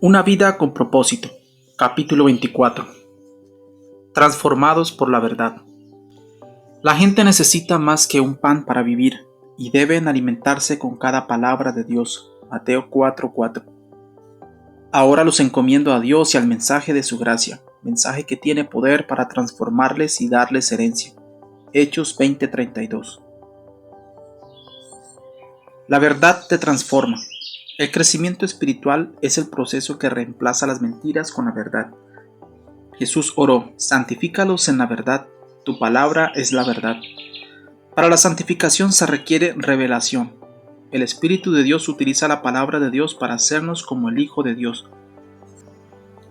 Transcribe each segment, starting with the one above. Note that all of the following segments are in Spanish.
Una vida con propósito. Capítulo 24. Transformados por la verdad. La gente necesita más que un pan para vivir y deben alimentarse con cada palabra de Dios. Mateo 4:4. Ahora los encomiendo a Dios y al mensaje de su gracia, mensaje que tiene poder para transformarles y darles herencia. Hechos 20:32. La verdad te transforma. El crecimiento espiritual es el proceso que reemplaza las mentiras con la verdad. Jesús oró: santifícalos en la verdad, tu palabra es la verdad. Para la santificación se requiere revelación. El Espíritu de Dios utiliza la palabra de Dios para hacernos como el Hijo de Dios.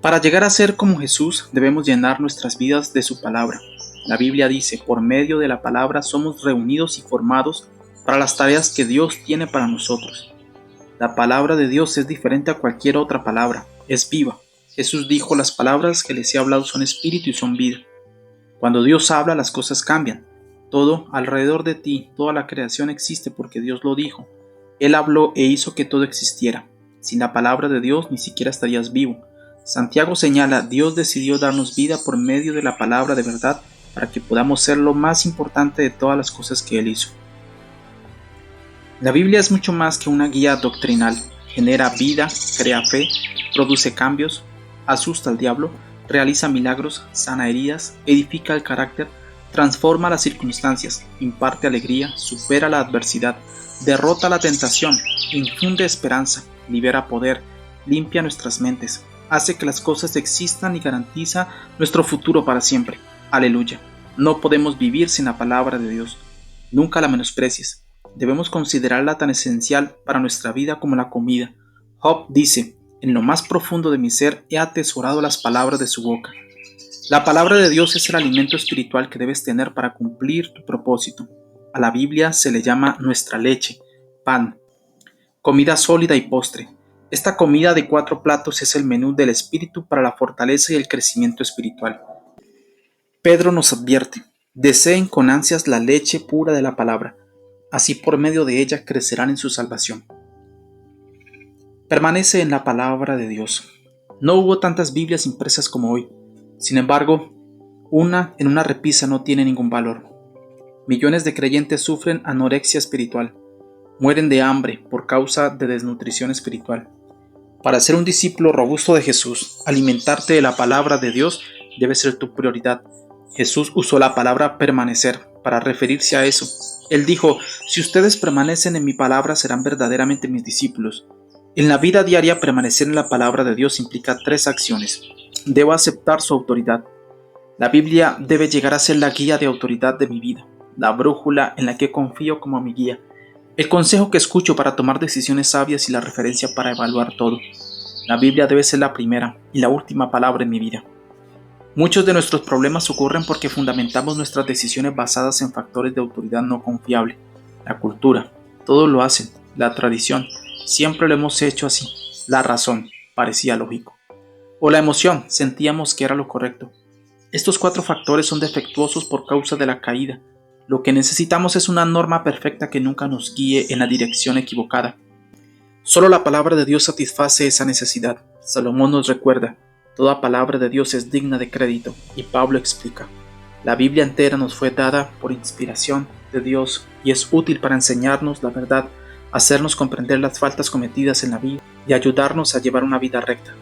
Para llegar a ser como Jesús, debemos llenar nuestras vidas de su palabra. La Biblia dice: por medio de la palabra somos reunidos y formados para las tareas que Dios tiene para nosotros. La palabra de Dios es diferente a cualquier otra palabra, es viva. Jesús dijo: las palabras que les he hablado son espíritu y son vida. Cuando Dios habla, las cosas cambian. Todo alrededor de ti, toda la creación existe porque Dios lo dijo. Él habló e hizo que todo existiera. Sin la palabra de Dios ni siquiera estarías vivo. Santiago señala: Dios decidió darnos vida por medio de la palabra de verdad para que podamos ser lo más importante de todas las cosas que Él hizo. La Biblia es mucho más que una guía doctrinal. Genera vida, crea fe, produce cambios, asusta al diablo, realiza milagros, sana heridas, edifica el carácter, transforma las circunstancias, imparte alegría, supera la adversidad, derrota la tentación, infunde esperanza, libera poder, limpia nuestras mentes, hace que las cosas existan y garantiza nuestro futuro para siempre. Aleluya. No podemos vivir sin la palabra de Dios. Nunca la menosprecies. Debemos considerarla tan esencial para nuestra vida como la comida. Job dice: en lo más profundo de mi ser he atesorado las palabras de su boca. La palabra de Dios es el alimento espiritual que debes tener para cumplir tu propósito. A la Biblia se le llama nuestra leche, pan, comida sólida y postre. Esta comida de 4 platos es el menú del espíritu para la fortaleza y el crecimiento espiritual. Pedro nos advierte: deseen con ansias la leche pura de la palabra. Así por medio de ella crecerán en su salvación. Permanece en la palabra de Dios. No hubo tantas Biblias impresas como hoy. Sin embargo, una en una repisa no tiene ningún valor. Millones de creyentes sufren anorexia espiritual. Mueren de hambre por causa de desnutrición espiritual. Para ser un discípulo robusto de Jesús, alimentarte de la palabra de Dios debe ser tu prioridad. Jesús usó la palabra permanecer para referirse a eso. Él dijo: si ustedes permanecen en mi palabra, serán verdaderamente mis discípulos. En la vida diaria, permanecer en la palabra de Dios implica 3 acciones. Debo aceptar su autoridad. La Biblia debe llegar a ser la guía de autoridad de mi vida, la brújula en la que confío como mi guía, el consejo que escucho para tomar decisiones sabias y la referencia para evaluar todo. La Biblia debe ser la primera y la última palabra en mi vida. Muchos de nuestros problemas ocurren porque fundamentamos nuestras decisiones basadas en factores de autoridad no confiable. La cultura, todos lo hacen. La tradición, siempre lo hemos hecho así. La razón, parecía lógico. O la emoción, sentíamos que era lo correcto. Estos 4 factores son defectuosos por causa de la caída. Lo que necesitamos es una norma perfecta que nunca nos guíe en la dirección equivocada. Solo la palabra de Dios satisface esa necesidad. Salomón nos recuerda: toda palabra de Dios es digna de crédito. Y Pablo explica: la Biblia entera nos fue dada por inspiración de Dios y es útil para enseñarnos la verdad, hacernos comprender las faltas cometidas en la vida y ayudarnos a llevar una vida recta.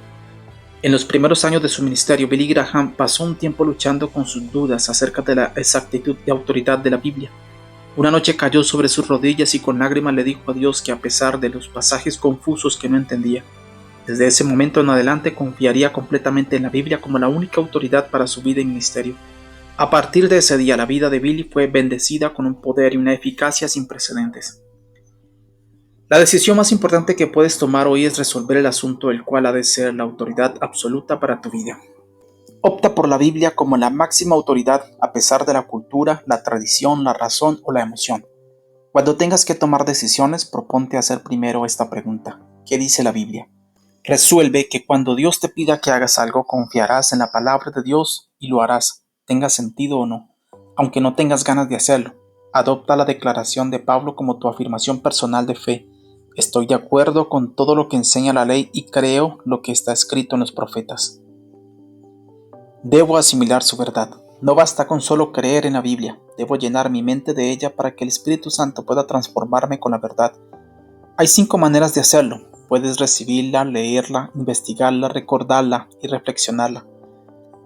En los primeros años de su ministerio, Billy Graham pasó un tiempo luchando con sus dudas acerca de la exactitud y autoridad de la Biblia. Una noche cayó sobre sus rodillas y con lágrimas le dijo a Dios que, a pesar de los pasajes confusos que no entendía, desde ese momento en adelante confiaría completamente en la Biblia como la única autoridad para su vida y ministerio. A partir de ese día, la vida de Billy fue bendecida con un poder y una eficacia sin precedentes. La decisión más importante que puedes tomar hoy es resolver el asunto el cual ha de ser la autoridad absoluta para tu vida. Opta por la Biblia como la máxima autoridad a pesar de la cultura, la tradición, la razón o la emoción. Cuando tengas que tomar decisiones, proponte hacer primero esta pregunta: ¿qué dice la Biblia? Resuelve que cuando Dios te pida que hagas algo, confiarás en la palabra de Dios y lo harás, tenga sentido o no, aunque no tengas ganas de hacerlo. Adopta la declaración de Pablo como tu afirmación personal de fe. Estoy de acuerdo con todo lo que enseña la ley y creo lo que está escrito en los profetas. Debo asimilar su verdad. No basta con solo creer en la Biblia. Debo llenar mi mente de ella para que el Espíritu Santo pueda transformarme con la verdad. Hay 5 maneras de hacerlo. Puedes recibirla, leerla, investigarla, recordarla y reflexionarla.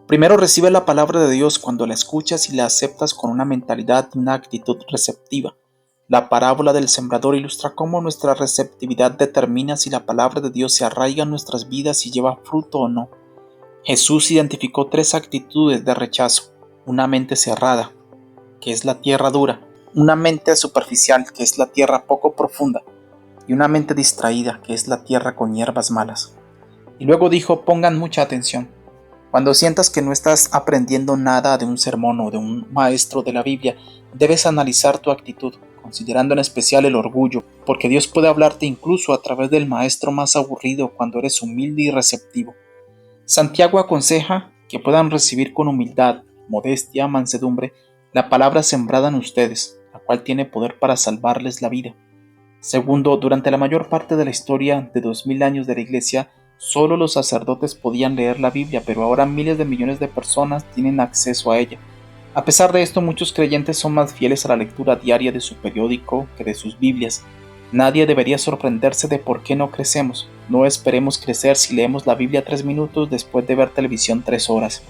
Primero, recibe la palabra de Dios cuando la escuchas y la aceptas con una mentalidad y una actitud receptiva. La parábola del sembrador ilustra cómo nuestra receptividad determina si la palabra de Dios se arraiga en nuestras vidas y lleva fruto o no. Jesús identificó 3 actitudes de rechazo: una mente cerrada, que es la tierra dura; una mente superficial, que es la tierra poco profunda; y una mente distraída, que es la tierra con hierbas malas. Y luego dijo: pongan mucha atención. Cuando sientas que no estás aprendiendo nada de un sermón o de un maestro de la Biblia, debes analizar tu actitud, considerando en especial el orgullo, porque Dios puede hablarte incluso a través del maestro más aburrido cuando eres humilde y receptivo. Santiago aconseja que puedan recibir con humildad, modestia, mansedumbre, la palabra sembrada en ustedes, la cual tiene poder para salvarles la vida. Segundo, durante la mayor parte de la historia de 2000 años de la Iglesia, solo los sacerdotes podían leer la Biblia, pero ahora miles de millones de personas tienen acceso a ella. A pesar de esto, muchos creyentes son más fieles a la lectura diaria de su periódico que de sus Biblias. Nadie debería sorprenderse de por qué no crecemos. No esperemos crecer si leemos la Biblia 3 minutos después de ver televisión 3 horas.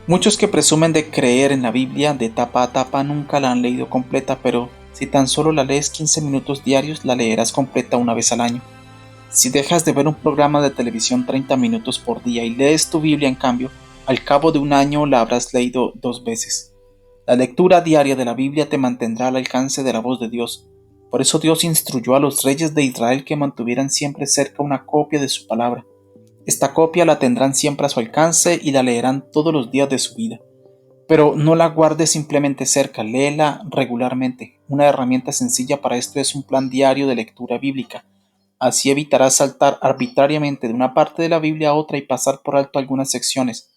Muchos que presumen de creer en la Biblia de tapa a tapa nunca la han leído completa, pero si tan solo la lees 15 minutos diarios, la leerás completa una vez al año. Si dejas de ver un programa de televisión 30 minutos por día y lees tu Biblia, en cambio, al cabo de un año la habrás leído 2 veces. La lectura diaria de la Biblia te mantendrá al alcance de la voz de Dios. Por eso Dios instruyó a los reyes de Israel que mantuvieran siempre cerca una copia de su palabra. Esta copia la tendrán siempre a su alcance y la leerán todos los días de su vida. Pero no la guardes simplemente cerca, léela regularmente. Una herramienta sencilla para esto es un plan diario de lectura bíblica. Así evitarás saltar arbitrariamente de una parte de la Biblia a otra y pasar por alto algunas secciones.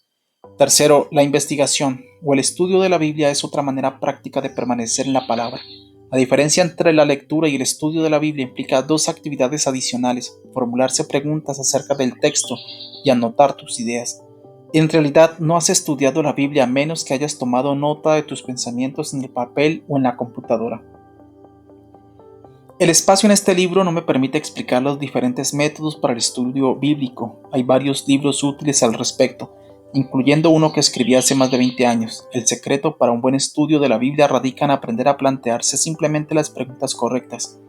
Tercero, la investigación o el estudio de la Biblia es otra manera práctica de permanecer en la palabra. La diferencia entre la lectura y el estudio de la Biblia implica 2 actividades adicionales: formularse preguntas acerca del texto y anotar tus ideas. En realidad no has estudiado la Biblia a menos que hayas tomado nota de tus pensamientos en el papel o en la computadora. El espacio en este libro no me permite explicar los diferentes métodos para el estudio bíblico. Hay varios libros útiles al respecto, incluyendo uno que escribí hace más de 20 años. El secreto para un buen estudio de la Biblia radica en aprender a plantearse simplemente las preguntas correctas.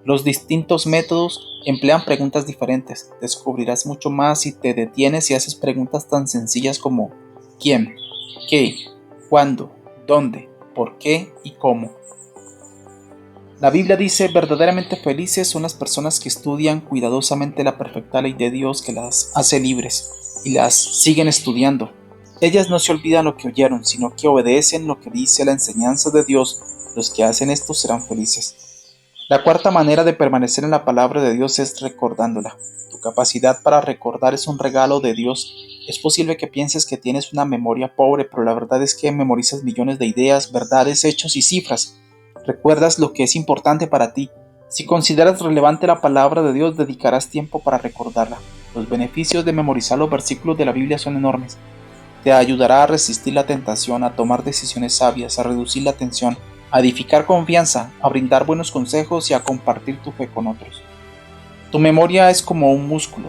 Los distintos métodos emplean preguntas diferentes. Descubrirás mucho más si te detienes y haces preguntas tan sencillas como ¿quién?, ¿qué?, ¿cuándo?, ¿dónde?, ¿por qué? Y ¿cómo? La Biblia dice: verdaderamente felices son las personas que estudian cuidadosamente la perfecta ley de Dios, que las hace libres, y las siguen estudiando. Ellas no se olvidan lo que oyeron, sino que obedecen lo que dice la enseñanza de Dios. Los que hacen esto serán felices. La cuarta manera de permanecer en la palabra de Dios es recordándola. Tu capacidad para recordar es un regalo de Dios. Es posible que pienses que tienes una memoria pobre, pero la verdad es que memorizas millones de ideas, verdades, hechos y cifras. Recuerdas lo que es importante para ti. Si consideras relevante la palabra de Dios, dedicarás tiempo para recordarla. Los beneficios de memorizar los versículos de la Biblia son enormes. Te ayudará a resistir la tentación, a tomar decisiones sabias, a reducir la tensión, a edificar confianza, a brindar buenos consejos y a compartir tu fe con otros. Tu memoria es como un músculo.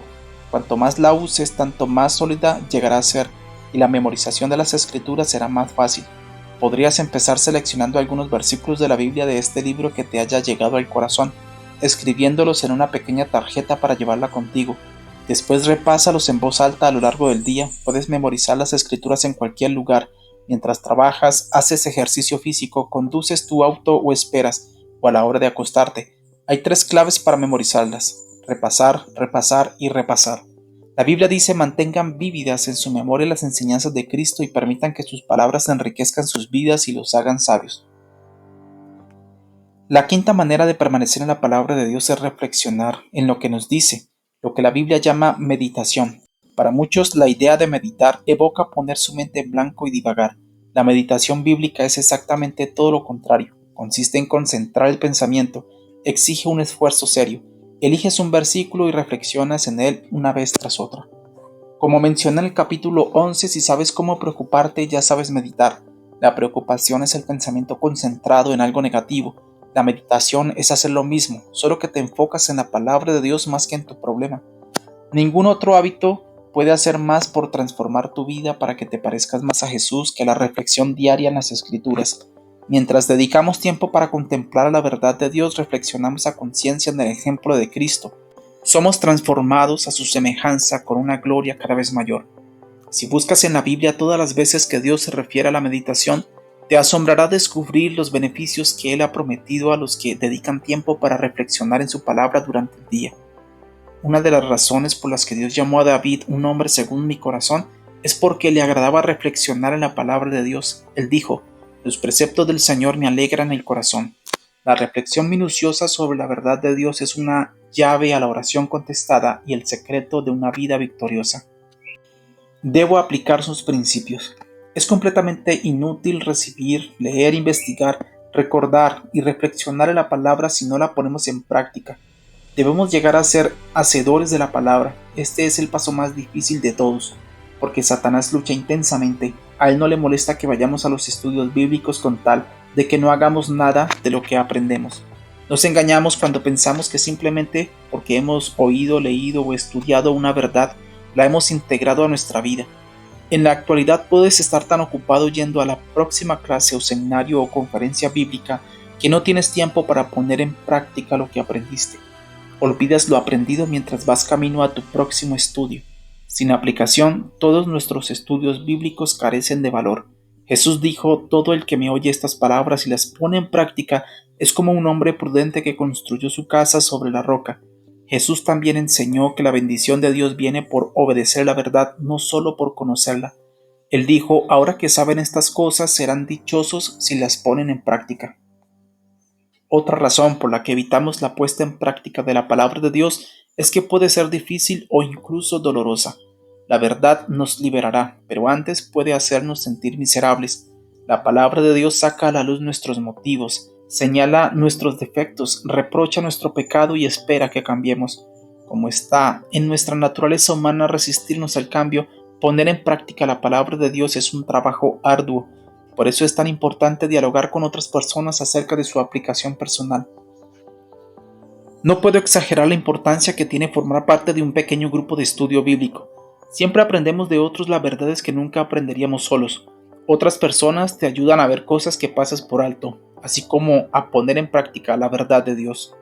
Cuanto más la uses, tanto más sólida llegará a ser, y la memorización de las escrituras será más fácil. Podrías empezar seleccionando algunos versículos de la Biblia de este libro que te haya llegado al corazón, escribiéndolos en una pequeña tarjeta para llevarla contigo. Después repásalos en voz alta a lo largo del día. Puedes memorizar las escrituras en cualquier lugar, mientras trabajas, haces ejercicio físico, conduces tu auto o esperas, o a la hora de acostarte. Hay 3 claves para memorizarlas: repasar, repasar y repasar. La Biblia dice: mantengan vívidas en su memoria las enseñanzas de Cristo y permitan que sus palabras enriquezcan sus vidas y los hagan sabios. La quinta manera de permanecer en la palabra de Dios es reflexionar en lo que nos dice, lo que la Biblia llama meditación. Para muchos, la idea de meditar evoca poner su mente en blanco y divagar. La meditación bíblica es exactamente todo lo contrario. Consiste en concentrar el pensamiento, exige un esfuerzo serio. Eliges un versículo y reflexionas en él una vez tras otra. Como mencioné en el capítulo 11, si sabes cómo preocuparte, ya sabes meditar. La preocupación es el pensamiento concentrado en algo negativo. La meditación es hacer lo mismo, solo que te enfocas en la palabra de Dios más que en tu problema. Ningún otro hábito puede hacer más por transformar tu vida para que te parezcas más a Jesús que la reflexión diaria en las Escrituras. Mientras dedicamos tiempo para contemplar la verdad de Dios, reflexionamos a conciencia en el ejemplo de Cristo. Somos transformados a su semejanza con una gloria cada vez mayor. Si buscas en la Biblia todas las veces que Dios se refiere a la meditación, te asombrará descubrir los beneficios que Él ha prometido a los que dedican tiempo para reflexionar en su palabra durante el día. Una de las razones por las que Dios llamó a David un hombre según mi corazón es porque le agradaba reflexionar en la palabra de Dios. Él dijo: "Los preceptos del Señor me alegran el corazón". La reflexión minuciosa sobre la verdad de Dios es una llave a la oración contestada y el secreto de una vida victoriosa. Debo aplicar sus principios. Es completamente inútil recibir, leer, investigar, recordar y reflexionar en la palabra si no la ponemos en práctica. Debemos llegar a ser hacedores de la palabra. Este es el paso más difícil de todos, porque Satanás lucha intensamente. A él no le molesta que vayamos a los estudios bíblicos con tal de que no hagamos nada de lo que aprendemos. Nos engañamos cuando pensamos que simplemente porque hemos oído, leído o estudiado una verdad, la hemos integrado a nuestra vida. En la actualidad puedes estar tan ocupado yendo a la próxima clase o seminario o conferencia bíblica que no tienes tiempo para poner en práctica lo que aprendiste. Olvidas lo aprendido mientras vas camino a tu próximo estudio. Sin aplicación, todos nuestros estudios bíblicos carecen de valor. Jesús dijo: "Todo el que me oye estas palabras y las pone en práctica es como un hombre prudente que construyó su casa sobre la roca". Jesús también enseñó que la bendición de Dios viene por obedecer la verdad, no solo por conocerla. Él dijo: "Ahora que saben estas cosas, serán dichosos si las ponen en práctica". Otra razón por la que evitamos la puesta en práctica de la palabra de Dios es que puede ser difícil o incluso dolorosa. La verdad nos liberará, pero antes puede hacernos sentir miserables. La palabra de Dios saca a la luz nuestros motivos, señala nuestros defectos, reprocha nuestro pecado y espera que cambiemos. Como está en nuestra naturaleza humana resistirnos al cambio, poner en práctica la palabra de Dios es un trabajo arduo. Por eso es tan importante dialogar con otras personas acerca de su aplicación personal. No puedo exagerar la importancia que tiene formar parte de un pequeño grupo de estudio bíblico. Siempre aprendemos de otros las verdades que nunca aprenderíamos solos. Otras personas te ayudan a ver cosas que pasas por alto, así como a poner en práctica la verdad de Dios.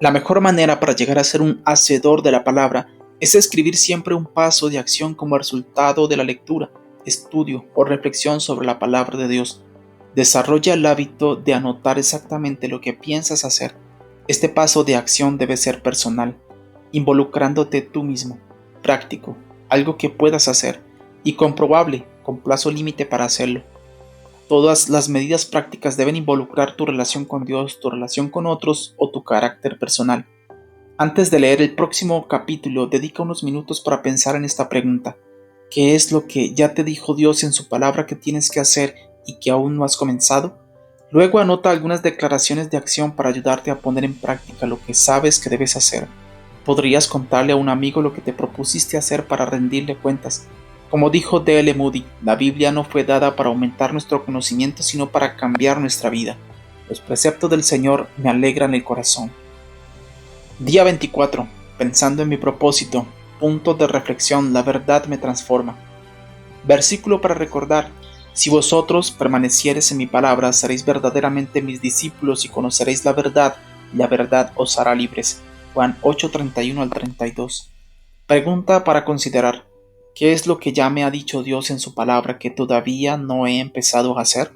La mejor manera para llegar a ser un hacedor de la palabra es escribir siempre un paso de acción como resultado de la lectura, estudio o reflexión sobre la palabra de Dios. Desarrolla el hábito de anotar exactamente lo que piensas hacer. Este paso de acción debe ser personal, involucrándote tú mismo, práctico, algo que puedas hacer y comprobable, con plazo límite para hacerlo. Todas las medidas prácticas deben involucrar tu relación con Dios, tu relación con otros o tu carácter personal. Antes de leer el próximo capítulo, dedica unos minutos para pensar en esta pregunta. ¿Qué es lo que ya te dijo Dios en su palabra que tienes que hacer y que aún no has comenzado? Luego anota algunas declaraciones de acción para ayudarte a poner en práctica lo que sabes que debes hacer. Podrías contarle a un amigo lo que te propusiste hacer para rendirle cuentas. Como dijo D.L. Moody, la Biblia no fue dada para aumentar nuestro conocimiento, sino para cambiar nuestra vida. Los preceptos del Señor me alegran el corazón. Día 24. Pensando en mi propósito. Punto de reflexión. La verdad me transforma. Versículo para recordar. Si vosotros permaneciereis en mi palabra, seréis verdaderamente mis discípulos y conoceréis la verdad, y la verdad os hará libres. Juan 8:31 al 32. Pregunta para considerar. ¿Qué es lo que ya me ha dicho Dios en su palabra que todavía no he empezado a hacer?